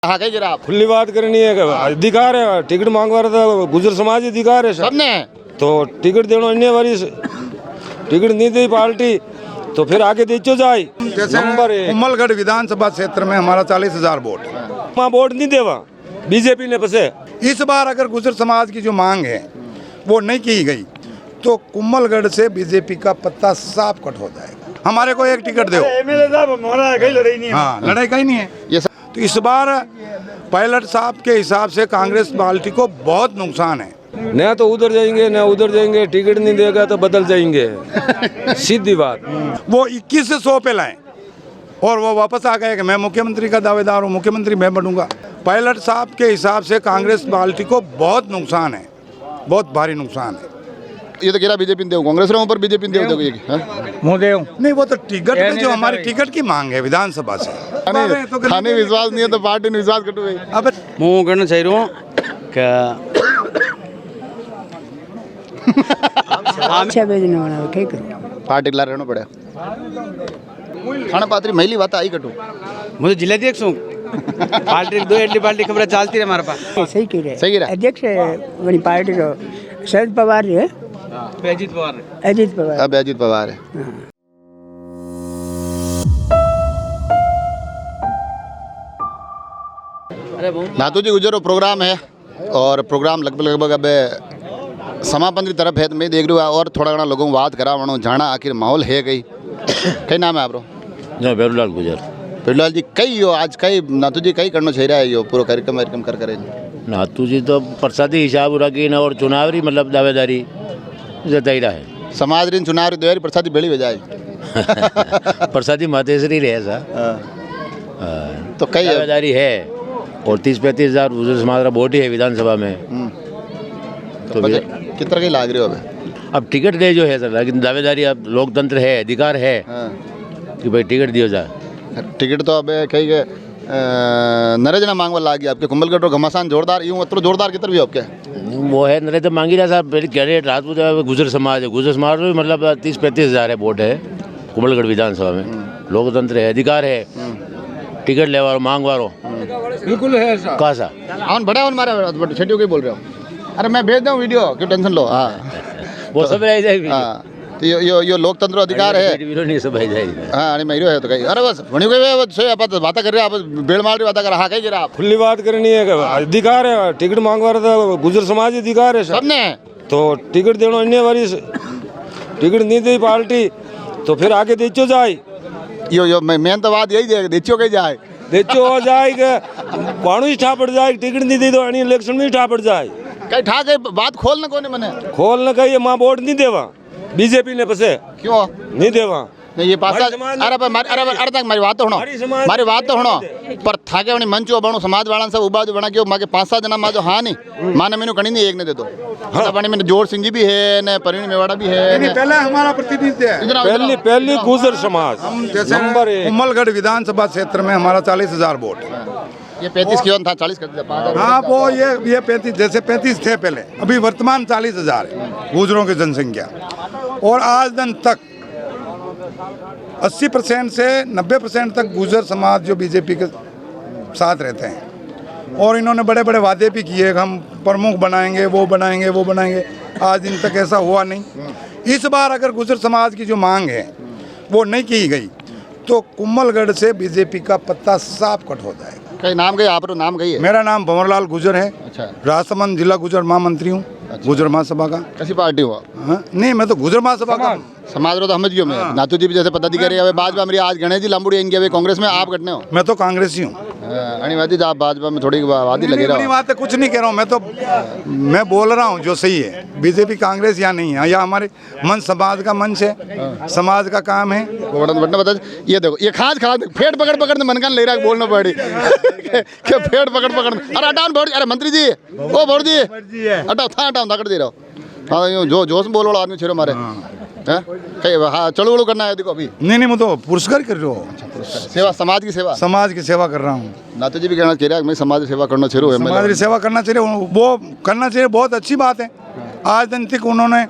हाँ कही जरा आप खुली बात करनी है कि अधिकार है टिकट मांगवा रहा था गुजर समाज अधिकार है सबने तो टिकट देना अन्य वारी टिकट नहीं दी पार्टी तो फिर आगे देचो जाए नंबर एक कुम्भलगढ़ विधानसभा क्षेत्र में हमारा 40,000 वोट है। वहाँ वोट नहीं देवा बीजेपी ने पसे इस बार अगर गुजर समाज की जो मांग है वो नहीं की गई तो कुम्भलगढ़ से बीजेपी का पत्ता साफ कट हो जाएगा। हमारे को एक टिकट दो। हाँ लड़ाई कहीं नहीं है ये तो इस बार पायलट साहब के हिसाब से कांग्रेस पार्टी को बहुत नुकसान है। न तो उधर जाएंगे न उधर जाएंगे टिकट नहीं देगा तो बदल जाएंगे सीधी बात वो 21 से 100 पे लाए और वो वापस आ गए कि मैं मुख्यमंत्री का दावेदार हूँ, मुख्यमंत्री मैं बनूंगा। पायलट साहब के हिसाब से कांग्रेस पार्टी को बहुत नुकसान है, बहुत भारी नुकसान है। ये तो कह रहा बीजेपी दे कांग्रेस रहा पर बीजेपी दे मुदेव नहीं वो तो टिकट पे जो हमारी टिकट की मांग है विधानसभा से खाने विश्वास नहीं है तो पार्टी ने विश्वास कटो गई। अब मैं कहना चाह रहा हूँ कि अच्छा भेजना वाला ठीक है पार्टी ला रहना पड़े खाना पात्री महिली बात आई कटो मुझे जिलाध्यक्ष हूँ पार्टी दो एडली पार्टी खबर चलती है हमारे पास सही कह रहे सही कह रहा है। अध्यक्ष बड़ी पार्टी को शरद पवार है अजीत पवार अजीत पवार अब अजीत पवार है। नातू जी गुजरो प्रोग्राम है और प्रोग्राम लगभग अब समापन की तरफ है तो मैं देख रहा हूँ और थोड़ा घना लोगों को बात करा वनो जाना आखिर माहौल है कई कई नाम है आप बेरूलाल गुजर बेरूलाल जी कई यो आज कई नातू जी कई करना चाहिए है यो पूरा कार्यक्रम कर करे नातू जी तो प्रसादी हिसाब रखी न और चुनावी मतलब दावेदारी जताई रहा है समाज ऋण चुनाव री प्रसादी बेड़ी बजाए प्रसादी मातेश्वरी रहे सा तो कई दावेदारी है और 30-35 हज़ार गुजर समाज का वोट ही है विधानसभा में तो कितना कहीं लाग रहे हो अभी अब टिकट दे जो है सर लेकिन दावेदारी अब लोकतंत्र है अधिकार है कि भाई टिकट दियो जाए टिकट तो अब कहीं के नरेजना मांगवा लागी आपके कुंभलगढ़ और घमासान जोरदार यूँ मतलब जोरदार कितना भी हो आपके वो है नरेंद्र मांगी रहा साहब पहले कह रहे राजपूत गुजर समाज है गुजर समाज में मतलब 30-35 हज़ार है वोट है कुंभलगढ़ विधानसभा में लोकतंत्र है अधिकार है टिकट ले वारो मांग वारो बिल्कुल है कहा सा आउन बड़ा आउन मारा छटियों के बोल रहे हो अरे मैं भेज दूँ वीडियो क्यों टेंशन लो हाँ वो सब रह जाएगी हाँ तो यो लोकतंत्र अधिकार है नहीं सब रह जाएगी हाँ अरे मैं है तो कहीं अरे बस वणी कोई आप बात कर रहे आप बेड़ मार रही बात कर हाँ कही जरा आप खुली बात करनी है कि अधिकार है टिकट मांगवा रहा था गुजर समाज अधिकार है सबने तो टिकट देना अन्य वारी टिकट नहीं दी पार्टी तो फिर आगे देचो जाए यो मेन तो बात यही देखियो कहीं जाए देचो हो जाएगा बाणु ही ठा पड़ जाए टिकट नहीं दी तो इलेक्शन में ही ठा पड़ जाए कहीं ठा के बात खोलने कोने मने खोल न कही माँ वोट नहीं देवा बीजेपी ने पसे क्यों नहीं देवा नहीं ये पास अरे तक मारी बात तो हणो पर थाके वणी मंचो बणो समाज वाला सब उबा जो बना के माके 5-7 जना मा जो हाँ नहीं माने मेनू कणी नहीं एक ने दे दो हाँ बणी में जोर सिंह जी भी है ने परवीन मेवाड़ा भी है नहीं पहले हमारा प्रतिनिधि है पहली गुजर समाज नंबर एक कुम्भलगढ़ विधानसभा क्षेत्र में हमारा 40,000 वोट है। ये 35 क्यों था 40 कर दिया हाँ वो ये 35 जैसे 35 थे पहले अभी वर्तमान 40,000 है गुजरों की जनसंख्या और आज दिन तक 80% से 90% तक गुजर समाज जो बीजेपी के साथ रहते हैं और इन्होंने बड़े बड़े वादे भी किए हम प्रमुख बनाएंगे वो बनाएंगे आज दिन तक ऐसा हुआ नहीं। इस बार अगर गुजर समाज की जो मांग है वो नहीं की गई तो कुम्भलगढ़ से बीजेपी का पत्ता साफ कट हो जाएगा। कहीं नाम गई आप नाम गई है मेरा नाम भंवरलाल गुजर है। अच्छा राजसमंद जिला गुजर महामंत्री हूँ। अच्छा। गुजर महासभा का कैसी पार्टी हुआ हाँ नहीं मैं तो गुजर महासभा का समाज रो तो समझ गयो मैं नातू जी भी जैसे पदाधिकारी है भाजपा मेरी आज गणेश जी लांबुड़ी इनके अभी कांग्रेस में आप घटने हो मैं तो कांग्रेसी हूँ अनिवादी आप भाजपा में थोड़ी वादी लगे बड़ी बात है कुछ नहीं कह रहा हूँ मैं बोल रहा हूँ जो सही है बीजेपी कांग्रेस या नहीं है या हमारे मंच समाज का मंच है समाज का काम है बता ये देखो ये खास फेट पकड़ मन का ले रहा है बोलना पड़ी फेट पकड़ अरे हटाओ अरे मंत्री जी ओ भोट जी हटाओ कर दे रहा हाँ यूँ जो जोश बोलो आदमी छेड़ो मारे हाँ चलो वड़ो करना है देखो अभी नहीं मैं तो पुरस्कार कर रहा हूँ सेवा समाज की सेवा कर रहा हूँ नातू जी भी कहना चाहिए मैं समाज की सेवा करना चाहिए समाज की सेवा करना चाहिए वो करना चाहिए बहुत अच्छी बात है। आज दिन तक उन्होंने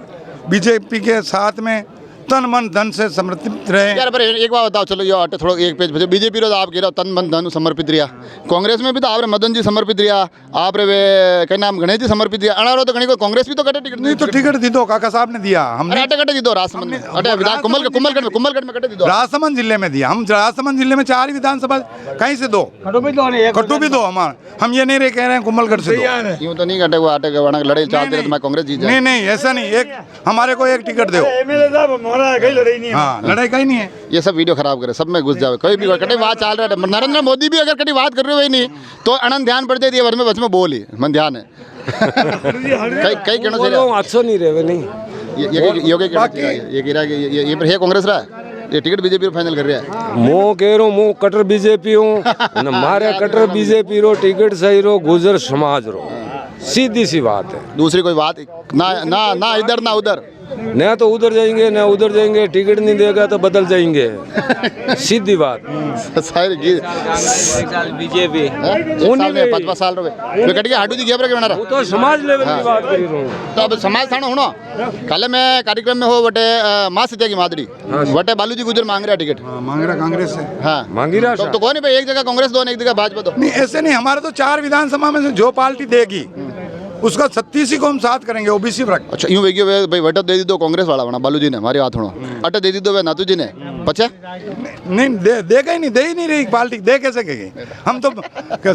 बीजेपी के साथ में तन मन धन से समर्पित रहे। यार पर एक बात बताओ, चलो ये हटे थोड़ा एक पेज पे बीजेपी रो तो आप कह रहे हो तन मन धन समर्पित रिया, कांग्रेस में भी तो आप मदन जी समर्पित रिया, आप रे वे कई नाम गणेश जी समर्पित रिया, अनारो तो गणी को कांग्रेस भी तो कटे टिकट नहीं तो टिकट दी दो, काका साहब ने दिया, हमने अटे कटे दी दो राजसमंद में, अटे विधान कुंभलगढ़ में कटे दी दो, राजसमंद जिले में दिया। हम राजसमंद जिले में 4 विधानसभा, कहीं से 2 खट्टू भी 2 हमारे, हम ये नहीं रहे कह रहे हैं कुंभलगढ़ से 2। यूं तो नहीं कटे, वो आटे के वहां लड़ाई चलती रहे तो मैं कांग्रेस जीत जाए। नहीं ऐसा नहीं, एक हमारे को एक टिकट दो। हाँ, लड़ाई कहीं नहीं है। ये सब वीडियो खराब करे, सब में घुस जावे, कोई भी कटे बात चल रहा है। नरेंद्र मोदी भी अगर कटी बात कर रहे हो नहीं तो अनंत ध्यान पड़ जाती है, बच में बोल ही मन ध्यान है। कई कहना चाहिए अच्छा नहीं रहे नहीं। ये कह रहा है ये पर है कांग्रेस रहा है, ये टिकट बीजेपी फाइनल कर रहा है। मो कह रहा हूँ, मो कटर बीजेपी हूँ न, मारे कटर बीजेपी रो, टिकट सही रो, गुजर समाज रो, सीधी सी बात है। दूसरी कोई बात ना ना ना इधर ना उधर, न तो उधर जाएंगे न उधर जाएंगे, टिकट नहीं देगा तो बदल जाएंगे, सीधी बात। बीजेपी 5 साल रहे कट के हाडू जी गया बना वो तो समाज लेवल की बात कर रहा हूँ। तो अब समाज थाना होना कल मैं कार्यक्रम में हो बटे माँ सीता की मादड़ी बटे बालूजी गुजर मांग रहा टिकट, मांग रहा कांग्रेस से। हाँ मांगी रहा तो कौन है भाई, एक जगह कांग्रेस दो एक जगह भाजपा दो। नहीं ऐसे नहीं, हमारे तो 4 विधानसभा में से जो पार्टी देगी उसका 36 ही को हम साथ करेंगे, ओबीसी वर्ग। अच्छा यूं वेगी वे भाई वोट दे दी दो कांग्रेस वाला बना बालू जी ने हमारी बात होना, अटे दे दी दो वे नातू जी ने पचे नहीं देगा ही नहीं, दे ही नहीं रही पार्टी, दे कैसे कहेगी? हम तो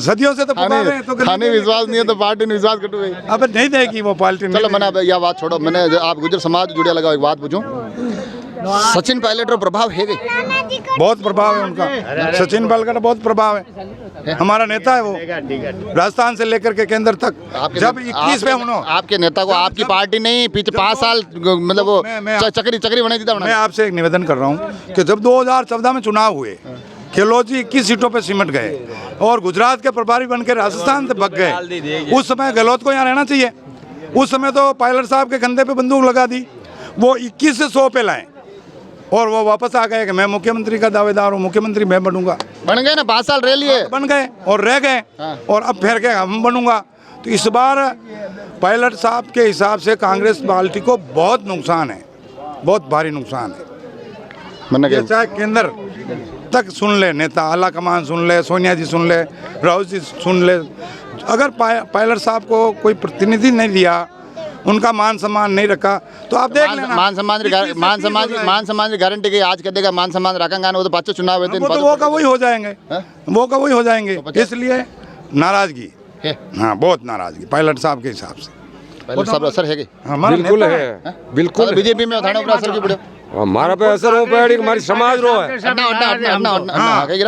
सदियों से तो पुकार रहे हैं, तो खाने विश्वास नहीं है तो पार्टी ने विश्वास कटू भाई। अब नहीं देगी वो पार्टी। चलो मैंने यह बात छोड़ो, मैंने आप गुजर समाज जुड़े लगा एक बात पूछूं, सचिन पायलट रो प्रभाव है गई? बहुत प्रभाव है उनका, सचिन पायलट का बहुत प्रभाव है, हमारा नेता है वो, राजस्थान से लेकर के केंद्र तक। जब 21 पे उन्होंने आपके नेता को आपकी पार्टी नहीं पीछे 5 साल मतलब वो चक्री बना दी था। मैं आपसे एक निवेदन कर रहा हूँ कि जब 2014 में चुनाव हुए, गहलोत जी 21 सीटों पे सिमट गए और गुजरात के प्रभारी बनकर राजस्थान से भग गए, उस समय गहलोत को यहाँ रहना चाहिए। उस समय तो पायलट साहब के कंधे पे बंदूक लगा दी, वो 21 से 100 पे लाए और वो वापस आ गए कि मैं मुख्यमंत्री का दावेदार हूँ, मुख्यमंत्री मैं बनूंगा। बन गए ना, 5 साल रह लिए, बन गए और रह गए और अब फिर के हम बनूंगा। तो इस बार पायलट साहब के हिसाब से कांग्रेस पार्टी को बहुत नुकसान है, बहुत भारी नुकसान है। ये चाहे केंद्र तक सुन ले, नेता आला कमान सुन ले, सोनिया जी सुन ले, राहुल जी सुन ले, अगर पायलट साहब को कोई प्रतिनिधि नहीं दिया, उनका मान सम्मान नहीं रखा, तो आप देख लेना। मान सम्मान की गारंटी की आज कदेगा मान सम्मान रखेंगे, वो तो 5 चुनाव हुए थे, वो का वही हो जाएंगे, वो का वही हो जाएंगे। इसलिए नाराजगी, हाँ बहुत नाराजगी पायलट साहब के हिसाब से। पायलट साहब असर है कि बिल्कुल है, बिल्कुल बीजेपी में थाने पर असर की पड़े, हमारा पे असर हो पड़ी, हमारी समाज रो है।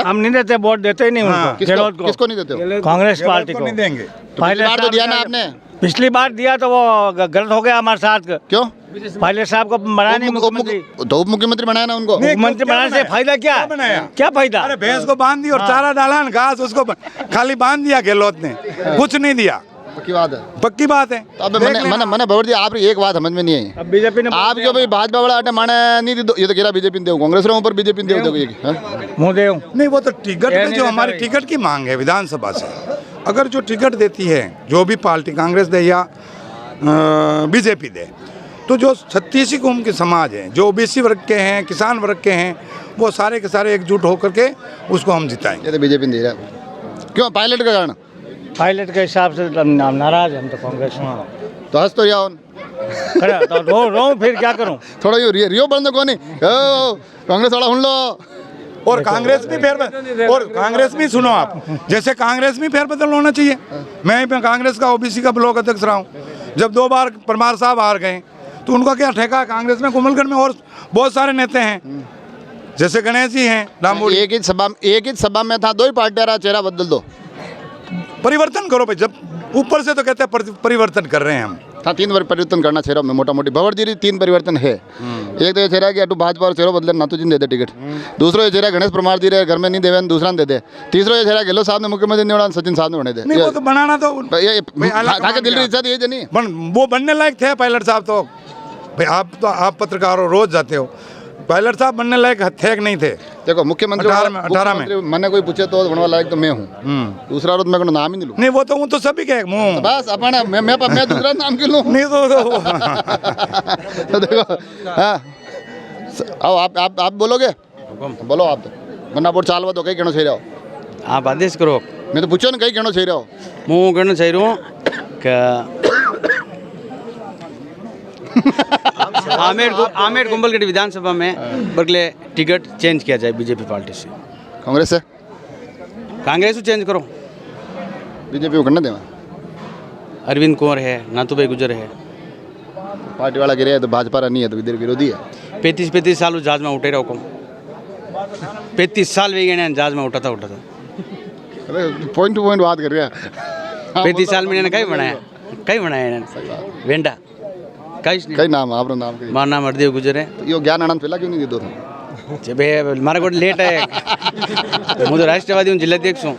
हम नहीं देते, वोट देते ही नहीं उनको। किसको नहीं देते हो? कांग्रेस पार्टी को नहीं देंगे। पहली बार तो दिया ना आपने, पिछली बार दिया तो वो गलत हो गया हमारे साथ। क्यों? पायलट साहब को बनाया नहीं मुख्यमंत्री, तो उप मुख्यमंत्री बनाया ना उनको। मुख्यमंत्री बनाने से फायदा क्या बनाया? क्या फायदा? अरे भैंस को बांध दी और चारा डाला ना, घास उसको खाली बांध दिया गहलोत ने, कुछ नहीं दिया। पक्की बात है, पक्की बात है। अब मैंने भवर दी आप एक बात समझ में नहीं आई। अब बीजेपी ने आप क्यों भाई भाजपा वाला अटे माने नहीं दी, ये तो कह रहा बीजेपी दे, कांग्रेस रे ऊपर बीजेपी दे मुँह दे। नहीं वो तो टिकट में जो हमारी टिकट की मांग है विधानसभा से, अगर जो टिकट देती है जो भी पार्टी, कांग्रेस दे या बीजेपी दे, तो जो 36 कुंभ के समाज हैं, जो ओबीसी वर्ग के हैं, किसान वर्ग के हैं, वो सारे के सारे एकजुट होकर के उसको हम जिताएंगे। ये तो बीजेपी दे रहा है, क्यों? पायलट का कारण? पायलट के हिसाब से नाराज हम तो कांग्रेस में। तो हंस तो जाओ तो रो फिर क्या करूं? थोड़ा यो रियो बंद को नहीं, कांग्रेस वाला सुन लो। और कांग्रेस भी और कांग्रेस भी सुनो आप, जैसे कांग्रेस में फेरबदल होना चाहिए। मैं कांग्रेस का ओबीसी का ब्लॉक अध्यक्ष रहा हूँ, जब 2 बार परमार साहब हार गए तो उनका क्या ठेका? कांग्रेस में कुंभलगढ़ में और बहुत सारे नेता हैं, जैसे गणेश जी हैं, एक ही सभा में था, 2 ही पार्टियां, चेहरा बदल दो, परिवर्तन करो भाई। जब ऊपर से तो कहते हैं परिवर्तन कर रहे हैं हम, हाँ 3 बार परिवर्तन करना चेहरा में मोटा मोटी भवर जी 3 परिवर्तन है। एक तो ये चेहरा कि अटू भाजपा और चेहरा बदले नातू जी दे दे टिकट, दूसरो ये चेहरा गणेश परमार जी रहे घर में नहीं देवे, दूसरा दे दे, तीसरो ये चेहरा गहलोत साहब ने मुख्यमंत्री नहीं बना, सचिन साहब ने बने दे। नहीं वो तो बनाना तो खाके दिल इच्छा थी नहीं, वो बनने लायक थे पायलट साहब। तो भाई आप पत्रकार हो, रोज जाते हो, पायलट साहब बनने लायक थे कि नहीं थे? देखो मुख्यमंत्री 18 में मैंने कोई पूछे तो बनवा लायक तो मैं हूँ, दूसरा रोज मैं नाम ही नहीं लूँ। नहीं वो तो सभी कहे मुँह, बस अपना मैं दूसरा नाम क्यों लूँ? नहीं तो तो देखो हाँ आओ आप बोलोगे बोलो आप तो वरना वोट चालवा तो कई कहना चाहिए रहो आप आदेश करो मैं तो पूछो ना कई कहना चाहिए रहो હું कहना चाह रहा हूँ कि आमेर कुंभलगढ़ विधानसभा में बरगले टिकट चेंज किया जाए बीजेपी पार्टी से। कांग्रेस से कांग्रेस को चेंज करो। बीजेपी को करना देवा अरविंद कुंवर है, नाथूभाई गुजर है, पार्टी वाला गिरे है तो भाजपा नहीं है तो इधर विरोधी है 35 साल उस जहाज में उठे रहो कम 35 साल वे गए जहाज में उठा था अरे पॉइंट टू पॉइंट बात कर रहे हैं 35 साल में इन्होंने कहीं बनाया इन्होंने वेंडा कहीं नहीं। कई नाम आप नाम कई मारा नाम हरदेव गुजर है। यो ज्ञान आनंद पहला क्यों नहीं दे दो जब मारा को लेट है मुझे राष्ट्रवादी हूँ जिलाध्यक्ष हूँ।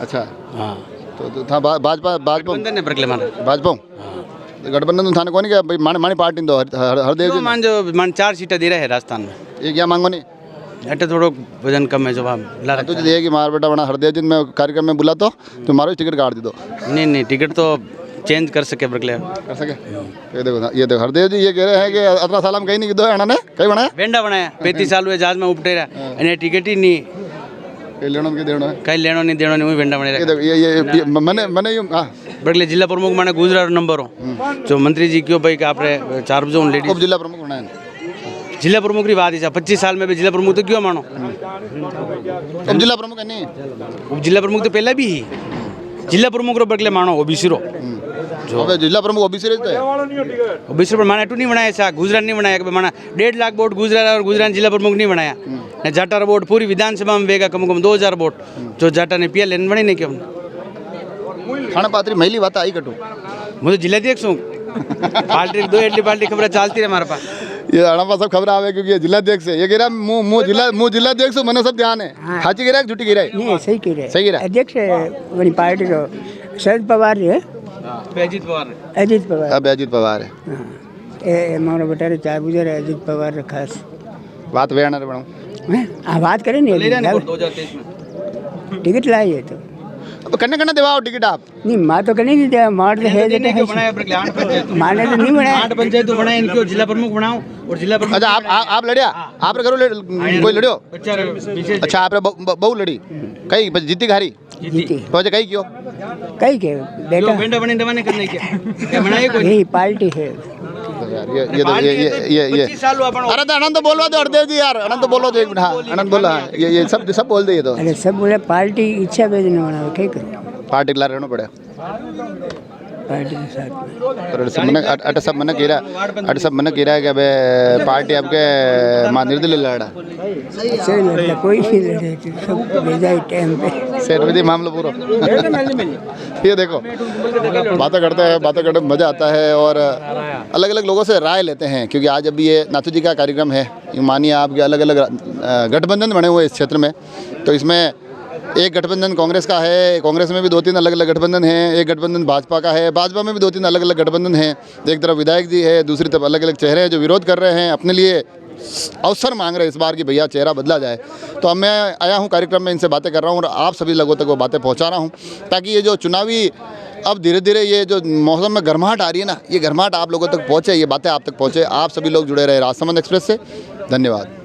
अच्छा हाँ तो था भाजपा गठबंधन ने बरगले मारा भाजपा गठबंधन थाने को नहीं क्या भाई माने पार्टी दो हरदेव जी मान जो मान 4 सीटें दे रहे हैं राजस्थान में ये क्या मांगो नहीं अटे थोड़ो वजन कम है जो हम ला तो ये कि मार बेटा बना हरदेव जी में कार्यक्रम में बुला तो मारो टिकट काट दी दो नहीं टिकट तो चेंज कर सके बरगले कर सके ये देखो हरदेव जी ये कह रहे हैं कि 18 साल में कहीं नहीं दो है ने कहीं बनाया वेंडा बनाया 35 साल हुए जहाज में उपटे रहा અને टिकट ही नहीं कहीं लेना के देना कहीं लेनो नहीं देनो नहीं वेंडा बने ये देखो ये मैंने यूं हां बरगले जिला प्रमुख माने गुजरात नंबर हो जो मंत्री जी क्यों भाई कि आपने 4 बजे लेडीज उप जिला प्रमुख बनाया जिला प्रमुख की बात है 25 साल में भी जिला प्रमुख तो क्यों मानो उप जिला प्रमुख नहीं उप जिला प्रमुख तो पहले भी ही जिला प्रमुख रो बरगले मानो ओबीसी रो जो जिला प्रमुख ओबीसी रहता है ओबीसी पर माने नहीं बनाया सा गुजरात नहीं बनाया कि माना 1.5 लाख वोट गुजरात और गुजरात जिला प्रमुख नहीं बनाया ने जाटा वोट पूरी विधानसभा में वेगा कम 2000 वोट जो जाटा ने पीएल एन बनी नहीं क्यों थाना पात्री महिली बात आई कटू मुझे जिलाध्यक्ष हूँ पार्टी 2 एटली पार्टी खबर चलती रहे हमारे पास ये अड़पा सब खबर आवे क्योंकि ये जिलाध्यक्ष है ये कह रहा मुँह जिलाध्यक्ष हूँ मैंने सब ध्यान है हाची गिरा झूठी गिरा नहीं सही कह रहे सही गिरा अध्यक्ष वही पार्टी रो शरद पवार है अजीत पवार अजीत पवार अब अजीत पवार है हाँ ये हमारा बेटा चार गुजर है अजीत पवार रे खास बात वे आना रे बनाऊं हाँ बात करें नहीं ले जाने 2023 में टिकट लाई है तो अब करने दिवाओ टिकट आप नहीं माँ तो करनी नहीं दिया मार तो है देने क्यों बनाया बरगले 8 पंचायत माने तो नहीं बनाया 8 पंचायत तो बनाए इनको जिला प्रमुख बनाओ और जिला प्रमुख अच्छा आप लड़िया आप करो कोई लड़ियो बच्चा विशेष अच्छा आप बहु लड़ी कई जीती हारी जीती तो कई क्यों कई के जो बेटा वेंडा बने दवाने करने क्या बनाए कोई यही पार्टी है यार ये 25 साल हुआ अपन अरे तो अनंत बोलवा दो हरदेव जी यार अनंत बोलो तो एक मिनट हाँ अनंत बोला ये सब बोल दे ये तो अरे सब बोले पार्टी इच्छा भेजने वाला क्या करो पार्टी ला रहना पड़े पार्टी के साथ में पर सब मना कह रहा है कि अबे पार्टी आपके मां निर्दलीय लड़ा सही लगता कोई भी लड़े तो सब भेजा ही टाइम पे सेठ विधि मामला पूरा ये देखो बातें करते मज़ा आता है और अलग अलग लोगों से राय लेते हैं क्योंकि आज अभी ये नाथू जी का कार्यक्रम है यूँ मानिए आपके अलग अलग गठबंधन बने हुए इस क्षेत्र में तो इसमें एक गठबंधन कांग्रेस का है कांग्रेस में भी 2-3 अलग अलग गठबंधन हैं एक गठबंधन भाजपा का है भाजपा में भी 2-3 अलग अलग गठबंधन हैं एक तरफ विधायक जी है दूसरी तरफ अलग अलग चेहरे हैं जो विरोध कर रहे हैं अपने लिए अवसर मांग रहे हैं इस बार कि भैया चेहरा बदला जाए तो अब मैं आया हूँ कार्यक्रम में इनसे बातें कर रहा हूँ और आप सभी लोगों तक वो बातें पहुँचा रहा हूँ ताकि ये जो चुनावी अब धीरे धीरे ये जो मौसम में गर्माहट आ रही है ना ये गर्माहट आप लोगों तक पहुँचे ये बातें आप तक पहुँचे आप सभी लोग जुड़े रहे राजसमंद एक्सप्रेस से धन्यवाद।